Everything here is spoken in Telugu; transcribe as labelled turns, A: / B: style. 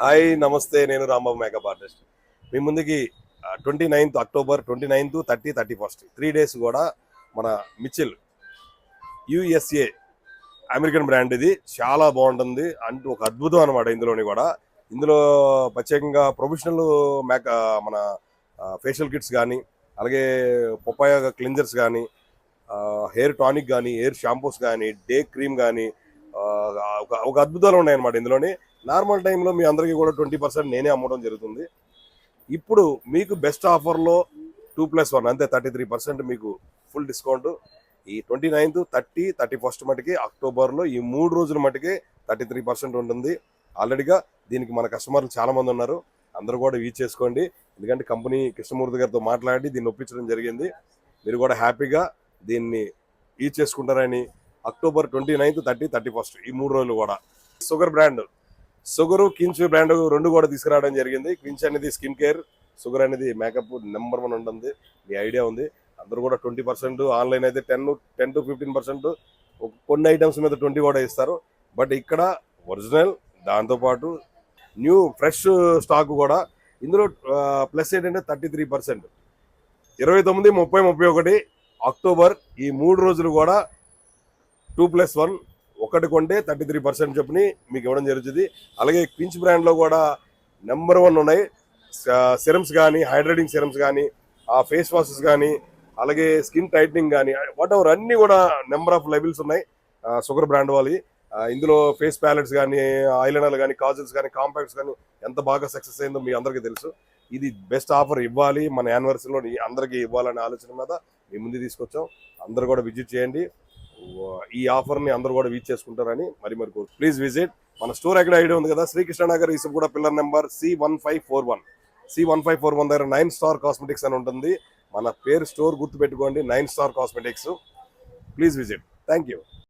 A: హాయ్ నమస్తే, నేను రాంబాబు మేకప్ ఆర్టిస్ట్. మీ ముందుకి 29th అక్టోబర్, 29th, 30, 31 3 డేస్ కూడా మన మిచిల్ యుఎస్ఏ అమెరికన్ బ్రాండ్. ఇది చాలా బాగుంటుంది, అంటూ ఒక అద్భుతం అనమాట. ఇందులో ప్రత్యేకంగా ప్రొఫెషనల్ మన ఫేషియల్ కిట్స్ కానీ, అలాగే పపాయ క్లింజర్స్ కానీ, హెయిర్ టానిక్ కానీ, హెయిర్ షాంపూస్ కానీ, డే క్రీమ్ కానీ, ఒక అద్భుతాలు ఉన్నాయన్నమాట. ఇందులోని నార్మల్ టైంలో మీ అందరికీ కూడా 20% నేనే అమ్మడం జరుగుతుంది. ఇప్పుడు మీకు బెస్ట్ ఆఫర్లో 2+1 అంతే 33% మీకు ఫుల్ డిస్కౌంట్. ఈ 29th, 30, 31 మటుకి అక్టోబర్లో ఈ 3 రోజుల మటుకి 33% ఉంటుంది. ఆల్రెడీగా దీనికి మన కస్టమర్లు చాలా మంది ఉన్నారు, అందరూ కూడా యూజ్ చేసుకోండి. ఎందుకంటే కంపెనీ కృష్ణమూర్తి గారితో మాట్లాడి దీన్ని ఒప్పించడం జరిగింది. మీరు కూడా హ్యాపీగా దీన్ని యూజ్ చేసుకుంటారని. అక్టోబర్ 29th, 30, 31 ఈ 3 రోజులు కూడా షుగర్ బ్రాండ్, షుగరు కించ్ బ్రాండ్ రెండు కూడా తీసుకురావడం జరిగింది. కించ్ అనేది స్కిన్ కేర్, షుగర్ అనేది మేకప్ నెంబర్ 1 ఉంటుంది. మీ ఐడియా ఉంది. అందరూ కూడా 20%, ఆన్లైన్ అయితే 10 to 15%, కొన్ని ఐటమ్స్ మీద 20 కూడా ఇస్తారు. బట్ ఇక్కడ ఒరిజినల్, దాంతోపాటు న్యూ ఫ్రెష్ స్టాక్ కూడా. ఇందులో ప్లస్ ఏంటంటే 33%, 29, 30, 31 అక్టోబర్ ఈ 3 రోజులు కూడా 2+1 ఒకటి కొంటే 33% చొప్పుని మీకు ఇవ్వడం జరుగుతుంది. అలాగే క్వించ్ బ్రాండ్లో కూడా నెంబర్ 1 ఉన్నాయి. సిరమ్స్ కానీ, హైడ్రేటింగ్ సిరమ్స్ కానీ, ఫేస్ వాషెస్ కానీ, అలాగే స్కిన్ టైట్నింగ్ కానీ, వాట్ ఎవర్ అన్నీ కూడా నెంబర్ ఆఫ్ లెవెల్స్ ఉన్నాయి షుగర్ బ్రాండ్ వాళ్ళు. ఇందులో ఫేస్ ప్యాలెట్స్ కానీ, ఐలైనర్లు కానీ, కాజల్స్ కానీ, కాంపాక్ట్స్ కానీ ఎంత బాగా సక్సెస్ అయిందో మీ అందరికీ తెలుసు. ఇది బెస్ట్ ఆఫర్ ఇవ్వాలి, మన యానివర్సరీలో అందరికీ ఇవ్వాలనే ఆలోచన మీద మీ ముందు తీసుకొచ్చాం. అందరూ కూడా విజిట్ చేయండి. ఈ ఆఫర్ని అందరూ కూడా యూజ్ చేసుకుంటారని మరి ప్లీజ్ విజిట్. మన స్టోర్ ఎక్కడ ఐడియా ఉంది కదా, శ్రీకృష్ణనగర్, కూడా పిల్లర్ నెంబర్ C1541 దగ్గర 9 Star కాస్మెటిక్స్ అని ఉంటుంది. మన పేరు స్టోర్ గుర్తు పెట్టుకోండి, 9 Star cosmetics. Please visit. Thank you.